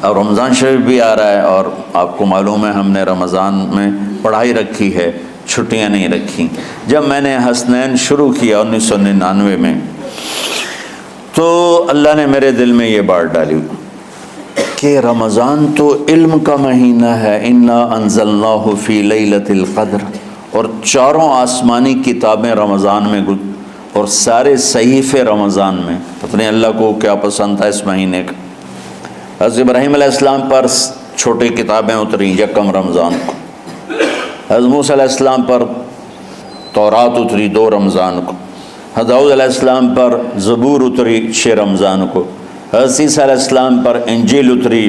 اور رمضان شریف بھی آ رہا ہے، اور آپ کو معلوم ہے ہم نے رمضان میں پڑھائی رکھی ہے، چھٹیاں نہیں رکھی۔ جب میں نے حسنین شروع کیا 1999 میں، تو اللہ نے میرے دل میں یہ بات ڈالی کہ رمضان تو علم کا مہینہ ہے، انا انزلناہ فی لیلۃ القدر، اور چاروں آسمانی کتابیں رمضان میں اور سارے صحیفے رمضان میں۔ اپنے اللہ کو کیا پسند تھا اس مہینے کا۔ حضرت ابراہیم علیہ السلام پر چھوٹی کتابیں اتری یکم رمضان کو، حضرت موسیٰ علیہ السلام پر تورات اتری 2 رمضان کو، حضرت داؤد علیہ السلام پر زبور اتری 6 رمضان کو، حضرت عیسیٰ علیہ السلام پر انجیل اتری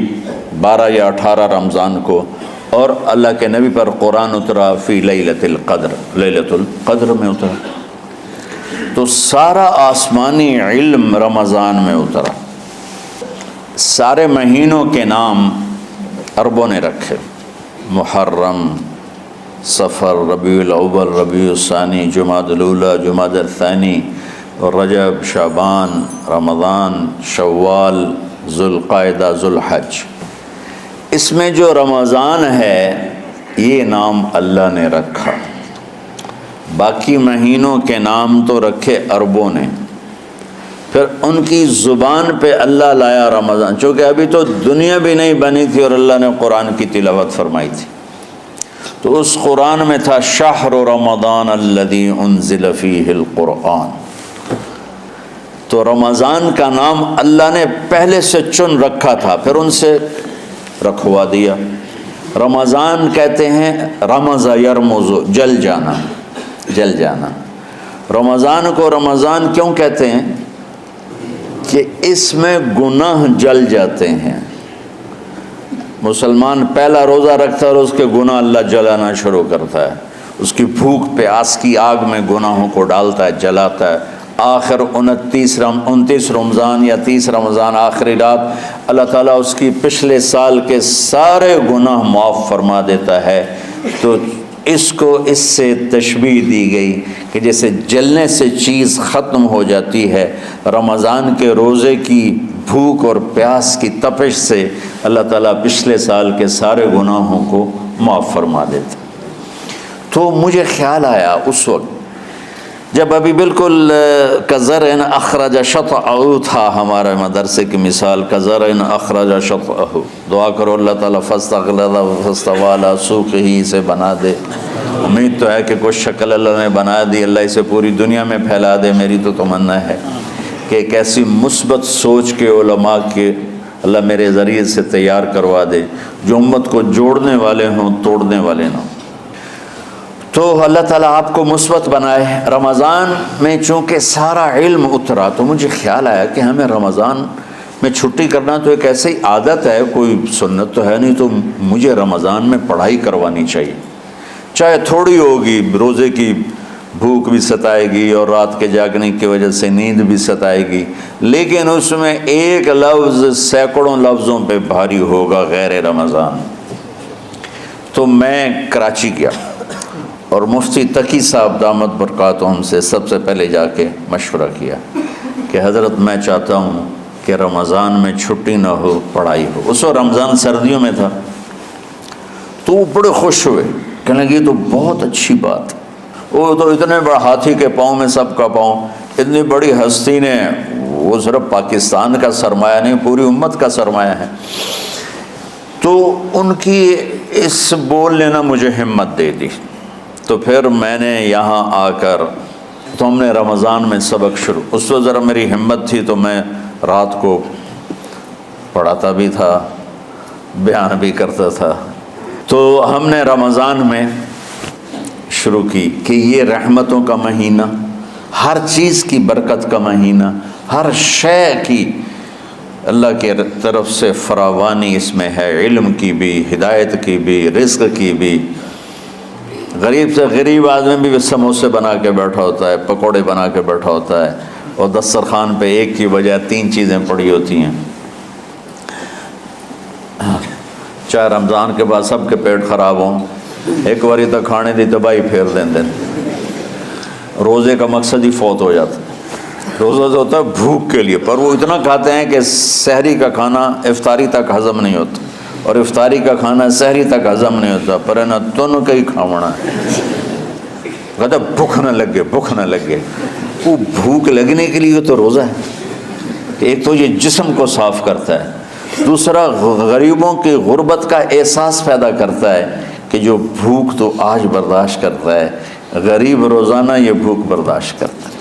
12 یا 18 رمضان کو، اور اللہ کے نبی پر قرآن اترا فی لیلۃ القدر، لیلۃ القدر میں اترا۔ تو سارا آسمانی علم رمضان میں اترا۔ سارے مہینوں کے نام عربوں نے رکھے، محرم، صفر، ربیع الاول، ربیع الثانی، جمادی الاولیٰ، جمادی الثانی، رجب، شعبان، رمضان، شوال، ذوالقعدہ، ذوالحج۔ اس میں جو رمضان ہے یہ نام اللہ نے رکھا، باقی مہینوں کے نام تو رکھے عربوں نے۔ پھر ان کی زبان پہ اللہ لایا رمضان، چونکہ ابھی تو دنیا بھی نہیں بنی تھی اور اللہ نے قرآن کی تلاوت فرمائی تھی، تو اس قرآن میں تھا شہر رمضان الذی انزل فیہ القرآن۔ تو رمضان کا نام اللہ نے پہلے سے چن رکھا تھا، پھر ان سے رکھوا دیا۔ رمضان کہتے ہیں رمض یرمز، جل جانا، جل جانا۔ رمضان کو رمضان کیوں کہتے ہیں؟ کہ اس میں گناہ جل جاتے ہیں۔ مسلمان پہلا روزہ رکھتا ہے اور اس کے گناہ اللہ جلانا شروع کرتا ہے، اس کی بھوک پیاس کی آگ میں گناہوں کو ڈالتا ہے، جلاتا ہے۔ آخر 29 رمضان یا 30 رمضان آخری رات اللہ تعالیٰ اس کی پچھلے سال کے سارے گناہ معاف فرما دیتا ہے۔ تو اس کو اس سے تشبیہ دی گئی کہ جیسے جلنے سے چیز ختم ہو جاتی ہے، رمضان کے روزے کی بھوک اور پیاس کی تپش سے اللہ تعالیٰ پچھلے سال کے سارے گناہوں کو معاف فرما دیتا۔ تو مجھے خیال آیا اس وقت جب ابھی بالکل کزرع اخرج شطأہ تھا، ہمارے مدرسے کی مثال کزرع اخرج شطأہ، دعا کرو اللہ تعالیٰ فاستغلظ فاستوی علی سوقہ سے بنا دے۔ امید تو ہے کہ کچھ شکل اللہ نے بنا دی، اللہ اسے پوری دنیا میں پھیلا دے۔ میری تو تمنا ہے کہ ایک ایسی مثبت سوچ کے علماء کے اللہ میرے ذریعے سے تیار کروا دے جو امت کو جوڑنے والے ہوں، توڑنے والے نہ ہوں۔ تو اللہ تعالیٰ آپ کو مثبت بنائے۔ رمضان میں چونکہ سارا علم اترا تو مجھے خیال آیا کہ ہمیں رمضان میں چھٹی کرنا تو ایک ایسی عادت ہے، کوئی سنت تو ہے نہیں، تو مجھے رمضان میں پڑھائی کروانی چاہیے، چاہے تھوڑی ہوگی، روزے کی بھوک بھی ستائے گی اور رات کے جاگنے کی وجہ سے نیند بھی ستائے گی، لیکن اس میں ایک لفظ سینکڑوں لفظوں پہ بھاری ہوگا، غیر رمضان۔ تو میں کراچی گیا اور مفتی تقی صاحب دامت برکاتہم سے سب سے پہلے جا کے مشورہ کیا کہ حضرت میں چاہتا ہوں کہ رمضان میں چھٹی نہ ہو، پڑھائی ہو۔ اس وقت رمضان سردیوں میں تھا، تو وہ بڑے خوش ہوئے، کہنے لگے یہ تو بہت اچھی بات۔ وہ تو اتنے بڑا ہاتھی کے پاؤں میں سب کا پاؤں، اتنی بڑی ہستی نے، وہ صرف پاکستان کا سرمایہ نہیں پوری امت کا سرمایہ ہے۔ تو ان کی اس بولنے نے مجھے ہمت دے دی۔ تو پھر میں نے یہاں آ کر تو ہم نے رمضان میں سبق شروع، اس وقت ذرا میری ہمت تھی تو میں رات کو پڑھاتا بھی تھا، بیان بھی کرتا تھا۔ تو ہم نے رمضان میں شروع کی کہ یہ رحمتوں کا مہینہ، ہر چیز کی برکت کا مہینہ، ہر شے کی اللہ کی طرف سے فراوانی اس میں ہے، علم کی بھی، ہدایت کی بھی، رزق کی بھی۔ غریب سے غریب آدمی بھی سموسے بنا کے بیٹھا ہوتا ہے، پکوڑے بنا کے بیٹھا ہوتا ہے، اور دسترخوان پہ ایک کی بجائے 3 چیزیں پڑی ہوتی ہیں۔ چاہے رمضان کے بعد سب کے پیٹ خراب ہوں، ایک باری تو کھانے دی تباہی پھیر دیں۔ روزے کا مقصد ہی فوت ہو جاتا ہے۔ روزہ جو ہوتا ہے بھوک کے لیے، پر وہ اتنا کھاتے ہیں کہ سحری کا کھانا افطاری تک ہضم نہیں ہوتا، اور افطاری کا کھانا سحری تک ہضم نہیں ہوتا، پر نہ تن کئی کھاونا ہے، کہتا بھوک نہ لگے، بھوک نہ لگے۔ وہ بھوک لگنے کے لیے تو روزہ ہے کہ ایک تو یہ جسم کو صاف کرتا ہے، دوسرا غریبوں کی غربت کا احساس پیدا کرتا ہے کہ جو بھوک تو آج برداشت کرتا ہے، غریب روزانہ یہ بھوک برداشت کرتا ہے۔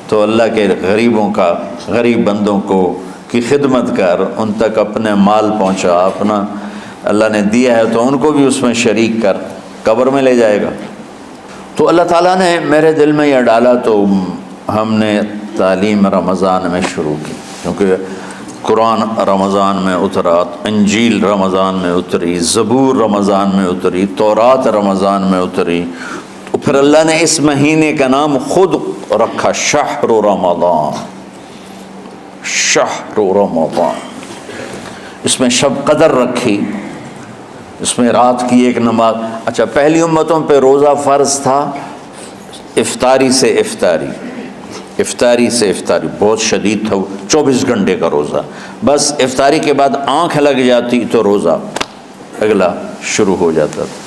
تو اللہ کے غریبوں کا، غریب بندوں کو کی خدمت کر، ان تک اپنے مال پہنچا، اپنا اللہ نے دیا ہے تو ان کو بھی اس میں شریک کر، قبر میں لے جائے گا۔ تو اللہ تعالیٰ نے میرے دل میں یہ ڈالا تو ہم نے تعلیم رمضان میں شروع کی، کیونکہ قرآن رمضان میں اترا، انجیل رمضان میں اتری، زبور رمضان میں اتری، تورات رمضان میں اتری، تو پھر اللہ نے اس مہینے کا نام خود رکھا شہر رمضان، شہر رمضان۔ اس میں شب قدر رکھی، اس میں رات کی ایک نماز۔ اچھا، پہلی امتوں پہ روزہ فرض تھا افطاری سے افطاری، افطاری سے افطاری، بہت شدید تھا، 24 گھنٹے کا روزہ، بس افطاری کے بعد آنکھ لگ جاتی تو روزہ اگلا شروع ہو جاتا تھا۔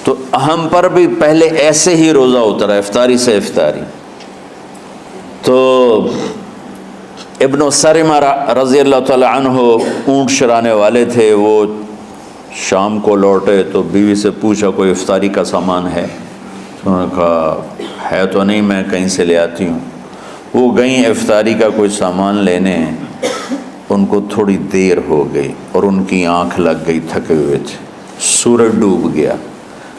تو ہم پر بھی پہلے ایسے ہی روزہ اترا، افطاری سے افطاری۔ تو ابن سرمہ رضی اللہ تعالی عنہ اونٹ چرانے والے تھے، وہ شام کو لوٹے تو بیوی سے پوچھا کوئی افطاری کا سامان ہے؟ تو انہوں نے کہا ہے تو نہیں، میں کہیں سے لے آتی ہوں۔ وہ گئیں افطاری کا کوئی سامان لینے، ان کو تھوڑی دیر ہو گئی اور ان کی آنکھ لگ گئی، تھکے ہوئے تھے، سورج ڈوب گیا۔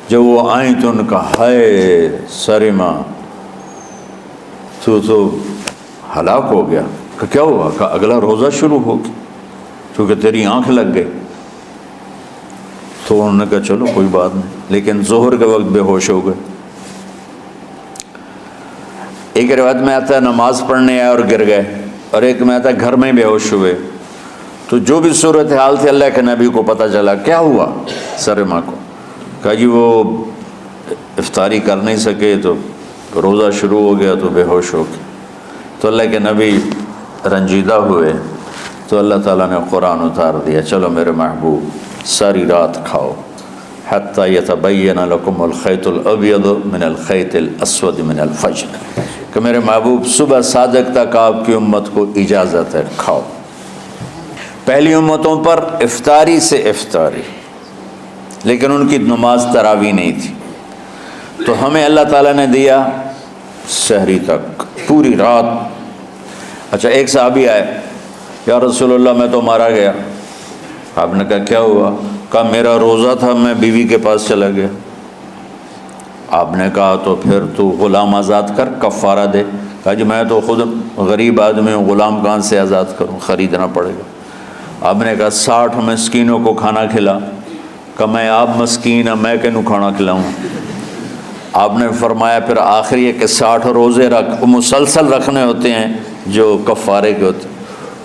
جب وہ آئیں تو ان کا ہائے سرمہ تو ہلاک ہو گیا۔ کہ کیا ہوا؟ کہ اگلا روزہ شروع ہو گیا کیونکہ تیری آنکھ لگ گئی۔ تو انہوں نے کہا چلو کوئی بات نہیں، لیکن ظہر کے وقت بے ہوش ہو گئے۔ ایک روایت میں آتا ہے نماز پڑھنے آئے اور گر گئے، اور ایک میں آتا ہے گھر میں بے ہوش ہوئے۔ تو جو بھی صورتحال تھی اللہ کے نبی کو پتہ چلا۔ کیا ہوا سرمہ کو؟ کہا جی وہ افطاری کر نہیں سکے تو روزہ شروع ہو گیا تو بے ہوش ہو گئے۔ تو اللہ کے نبی رنجیدہ ہوئے تو اللہ تعالیٰ نے قرآن اتار دیا، چلو میرے محبوب ساری رات کھاؤ حتیٰ یتبین لکم الخیط الابیض من الخیط الاسود من الفجر، کہ میرے محبوب صبح صادق تک آپ کی امت کو اجازت ہے، کھاؤ۔ پہلی امتوں پر افطاری سے افطاری، لیکن ان کی نماز تراویح نہیں تھی، تو ہمیں اللہ تعالیٰ نے دیا سحری تک، پوری رات۔ اچھا، ایک صحابی آئے، یا رسول اللہ میں تو مارا گیا۔ آپ نے کہا کیا ہوا؟ کہا میرا روزہ تھا، میں بیوی کے پاس چلا گیا۔ آپ نے کہا تو پھر تو غلام آزاد کر، کفارہ دے۔ کہا جی میں تو خود غریب آدمی ہوں، غلام کہاں سے آزاد کروں، خریدنا پڑے گا۔ آپ نے کہا 60 مسکینوں کو کھانا کھلا۔ کہ میں آپ مسکین ہیں، میں کینوں کھانا کھلاؤں؟ آپ نے فرمایا پھر آخری ہے کہ 60 روزے رکھ، مسلسل رکھنے ہوتے ہیں جو کفارے کے ہوتے ہیں۔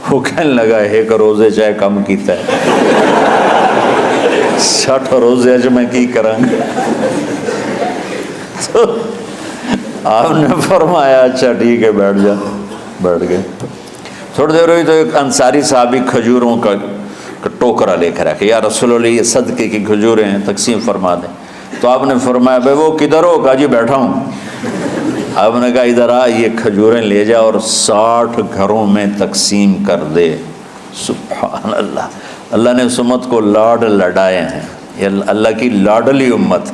وہ کہنے لگا ایک روزے چاہے کم کیتا ہے، 60 روزے اج میں کی کروں گا؟ تو آپ نے فرمایا اچھا ٹھیک ہے بیٹھ جا، بیٹھ گئے۔ تھوڑی دیر ہوئی تو ایک انصاری صحابی کھجوروں کا ٹوکرا لے کر آئے، یا رسول اللہ یہ صدقے کی کھجوریں ہیں، تقسیم فرما دیں۔ تو آپ نے فرمایا بھائی وہ کدھر ہو؟ کہا جی بیٹھا ہوں۔ آپ نے کہا ادھر آ، یہ کھجوریں لے جا اور 60 گھروں میں تقسیم کر دے۔ سبحان اللہ، اللہ نے اس امت کو لاڈ لڈائے ہیں، یہ اللہ کی لاڈلی امت۔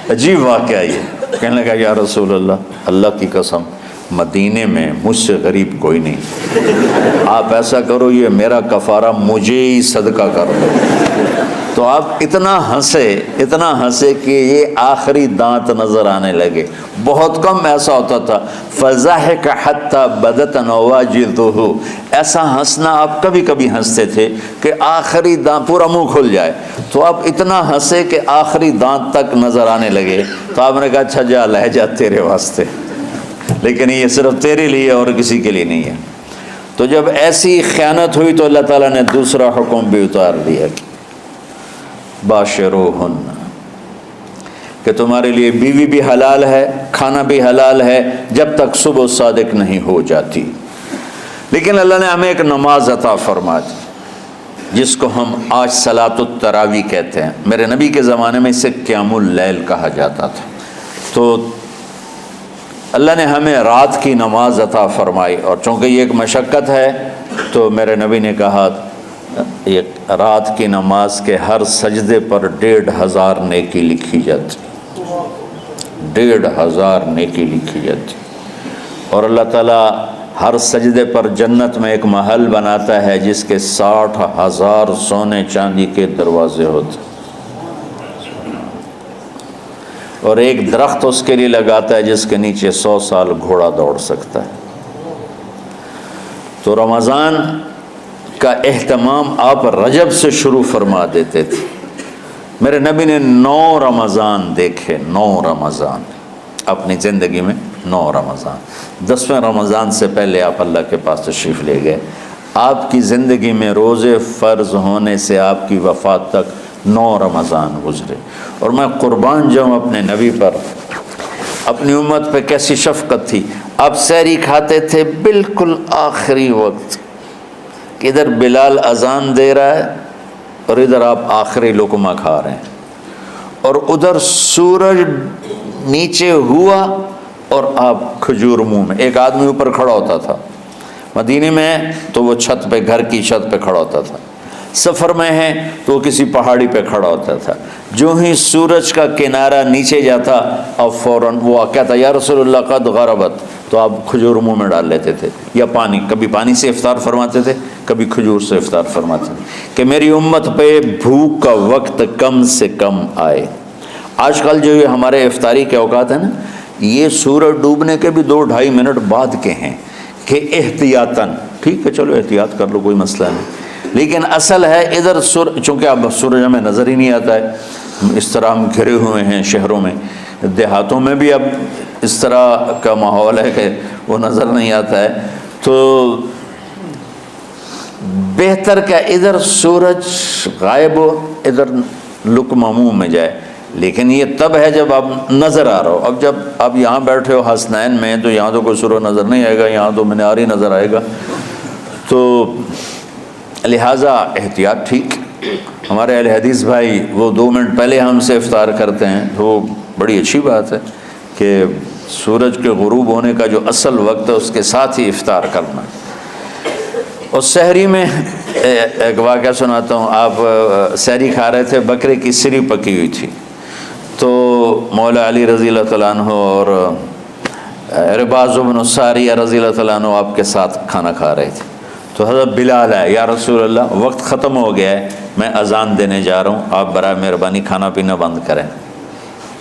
عجیب واقعہ یہ، کہنے لگا یا رسول اللہ، اللہ کی قسم مدینے میں مجھ سے غریب کوئی نہیں، آپ ایسا کرو یہ میرا کفارہ مجھے ہی صدقہ کر دو۔ تو آپ اتنا ہنسے کہ یہ آخری دانت نظر آنے لگے۔ بہت کم ایسا ہوتا تھا، فضحک حتی بدت نواجذہ، ایسا ہنسنا آپ کبھی کبھی ہنستے تھے کہ آخری دانت پورا منہ کھل جائے، تو آپ اتنا ہنسے کہ آخری دانت تک نظر آنے لگے۔ تو آپ نے کہا اچھا جا لے جا تیرے واسطے، لیکن یہ صرف تیرے لیے اور کسی کے لیے نہیں ہے۔ تو جب ایسی خیانت ہوئی تو اللہ تعالیٰ نے دوسرا حکم بھی اتار دیا، باشروہن، کہ کہ تمہارے لیے بیوی بھی حلال ہے، کھانا بھی حلال ہے جب تک صبح صادق نہیں ہو جاتی۔ لیکن اللہ نے ہمیں ایک نماز عطا فرما دی جس کو ہم آج صلاۃ التراویح کہتے ہیں۔ میرے نبی کے زمانے میں اسے قیام اللیل کہا جاتا تھا۔ تو اللہ نے ہمیں رات کی نماز عطا فرمائی، اور چونکہ یہ ایک مشقت ہے تو میرے نبی نے کہا یہ رات کی نماز کے ہر سجدے پر 1500 نیکی لکھی جاتی، 1500 نیکی لکھی جاتی، اور اللہ تعالیٰ ہر سجدے پر جنت میں ایک محل بناتا ہے جس کے 60,000 سونے چاندی کے دروازے ہوتے، اور ایک درخت اس کے لیے لگاتا ہے جس کے نیچے 100 سال گھوڑا دوڑ سکتا ہے۔ تو رمضان کا اہتمام آپ رجب سے شروع فرما دیتے تھے۔ میرے نبی نے 9 رمضان دیکھے، 9 رمضان اپنی زندگی میں، 9 رمضان۔ 10ویں رمضان سے پہلے آپ اللہ کے پاس تشریف لے گئے۔ آپ کی زندگی میں روزے فرض ہونے سے آپ کی وفات تک 9 رمضان گزرے، اور میں قربان جاؤں اپنے نبی پر، اپنی امت پہ کیسی شفقت تھی۔ آپ سحری کھاتے تھے بالکل آخری وقت، کہ ادھر بلال اذان دے رہا ہے اور ادھر آپ آخری لقمہ کھا رہے ہیں، اور ادھر سورج نیچے ہوا اور آپ کھجور منہ میں۔ ایک آدمی اوپر کھڑا ہوتا تھا مدینے میں تو وہ چھت پہ، گھر کی چھت پہ کھڑا ہوتا تھا، سفر میں ہے تو وہ کسی پہاڑی پہ کھڑا ہوتا تھا۔ جو ہی سورج کا کنارہ نیچے جاتا اب فوراً وہ کہتا یا رسول اللہ قد غربت، تو آپ کھجور منہ میں ڈال لیتے تھے، یا پانی، کبھی پانی سے افطار فرماتے تھے، کبھی کھجور سے افطار فرماتے تھے، کہ میری امت پہ بھوک کا وقت کم سے کم آئے۔ آج کل جو یہ ہمارے افطاری کے اوقات ہیں نا، یہ سورج ڈوبنے کے بھی 2-2.5 منٹ بعد کے ہیں، کہ احتیاطاً، ٹھیک ہے چلو احتیاط کر لو، کوئی مسئلہ نہیں، لیکن اصل ہے ادھر چونکہ اب سورج ہمیں نظر ہی نہیں آتا ہے، اس طرح ہم گھرے ہوئے ہیں شہروں میں، دیہاتوں میں بھی اب اس طرح کا ماحول ہے کہ وہ نظر نہیں آتا ہے، تو بہتر کہ ادھر سورج غائب ہو، ادھر لقمہ منہ میں جائے۔ لیکن یہ تب ہے جب آپ نظر آ رہا ہو۔ اب جب آپ یہاں بیٹھے ہو حسنین میں تو یہاں تو کوئی سورج نظر نہیں آئے گا، یہاں تو منار ہی نظر آئے گا، تو لہٰذا احتیاط ٹھیک۔ ہمارے اہل حدیث بھائی وہ 2 منٹ پہلے ہم سے افطار کرتے ہیں، تو بڑی اچھی بات ہے کہ سورج کے غروب ہونے کا جو اصل وقت ہے اس کے ساتھ ہی افطار کرنا۔ اور سحری میں ایک واقعہ سناتا ہوں، آپ سحری کھا رہے تھے، بکرے کی سری پکی ہوئی تھی، تو مولا علی رضی اللہ تعالیٰ عنہ اور رباز بن ساریہ رضی اللہ تعالیٰ عنہ آپ کے ساتھ کھانا کھا رہے تھے، تو حضرت بلال ہے، یا رسول اللہ وقت ختم ہو گیا ہے، میں اذان دینے جا رہا ہوں، آپ برائے مہربانی کھانا پینا بند کریں،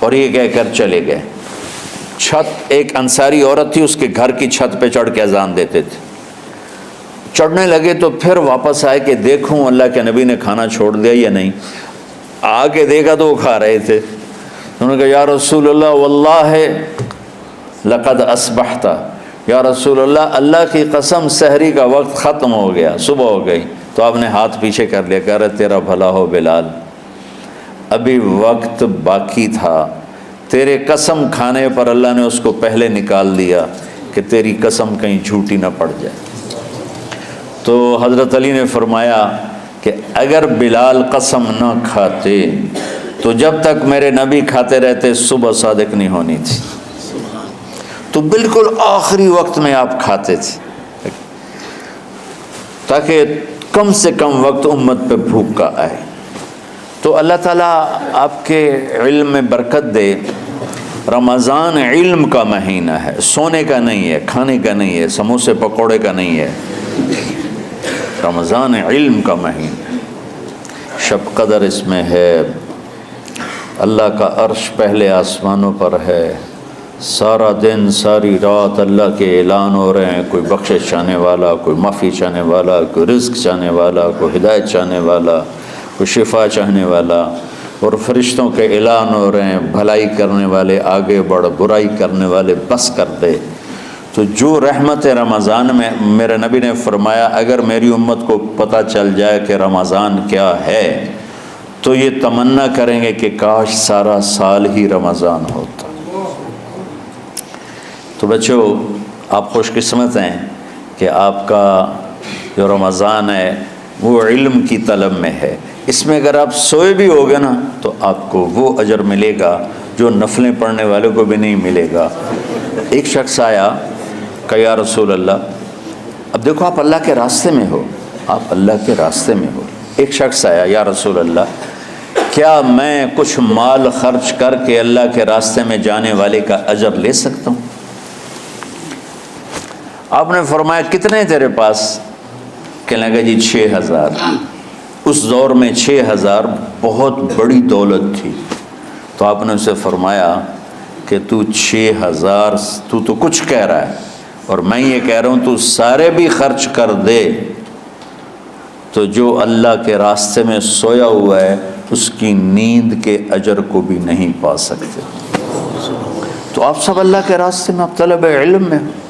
اور یہ کہہ کر چلے گئے۔ چھت، ایک انصاری عورت تھی، اس کے گھر کی چھت پہ چڑھ کے اذان دیتے تھے، چڑھنے لگے تو پھر واپس آئے کہ دیکھوں اللہ کے نبی نے کھانا چھوڑ دیا یا نہیں، آگے دیکھا تو وہ کھا رہے تھے، انہوں نے کہا یا رسول اللہ واللہ لقد اصبحت، یا رسول اللہ اللہ کی قسم سحری کا وقت ختم ہو گیا، صبح ہو گئی۔ تو آپ نے ہاتھ پیچھے کر لیا، کہہ رہے تیرا بھلا ہو بلال، ابھی وقت باقی تھا، تیرے قسم کھانے پر اللہ نے اس کو پہلے نکال دیا کہ تیری قسم کہیں جھوٹی نہ پڑ جائے۔ تو حضرت علی نے فرمایا کہ اگر بلال قسم نہ کھاتے تو جب تک میرے نبی کھاتے رہتے صبح صادق نہیں ہونی تھی، تو بالکل آخری وقت میں آپ کھاتے تھے تاکہ کم سے کم وقت امت پہ بھوک کا آئے۔ تو اللہ تعالیٰ آپ کے علم میں برکت دے۔ رمضان علم کا مہینہ ہے، سونے کا نہیں ہے، کھانے کا نہیں ہے، سموسے پکوڑے کا نہیں ہے، رمضان علم کا مہینہ، شب قدر اس میں ہے، اللہ کا عرش پہلے آسمانوں پر ہے، سارا دن ساری رات اللہ کے اعلان ہو رہے ہیں، کوئی بخشش چاہنے والا، کوئی معافی چاہنے والا، کوئی رزق چاہنے والا، کوئی ہدایت چاہنے والا، کوئی شفا چاہنے والا، اور فرشتوں کے اعلان ہو رہے ہیں، بھلائی کرنے والے آگے بڑھ، برائی کرنے والے بس کر دے۔ تو جو رحمت رمضان میں، میرے نبی نے فرمایا اگر میری امت کو پتہ چل جائے کہ رمضان کیا ہے تو یہ تمنا کریں گے کہ کاش سارا سال ہی رمضان ہوتا۔ تو بچوں، آپ خوش قسمت ہیں کہ آپ کا جو رمضان ہے وہ علم کی طلب میں ہے۔ اس میں اگر آپ سوئے بھی ہوگے نا تو آپ کو وہ اجر ملے گا جو نفلیں پڑھنے والوں کو بھی نہیں ملے گا۔ ایک شخص آیا کہ یا رسول اللہ، اب دیکھو آپ اللہ کے راستے میں ہو، آپ اللہ کے راستے میں ہو۔ ایک شخص آیا، یا رسول اللہ، کیا میں کچھ مال خرچ کر کے اللہ کے راستے میں جانے والے کا اجر لے سکتا ہوں؟ آپ نے فرمایا کتنے تیرے پاس؟ کہنے لگا جی 6000۔ اس دور میں 6000 بہت بڑی دولت تھی۔ تو آپ نے اسے فرمایا کہ تو 6000 تو کچھ کہہ رہا ہے اور میں یہ کہہ رہا ہوں تو سارے بھی خرچ کر دے تو جو اللہ کے راستے میں سویا ہوا ہے اس کی نیند کے اجر کو بھی نہیں پا سکتے۔ تو آپ سب اللہ کے راستے میں، آپ طلب علم میں ہو۔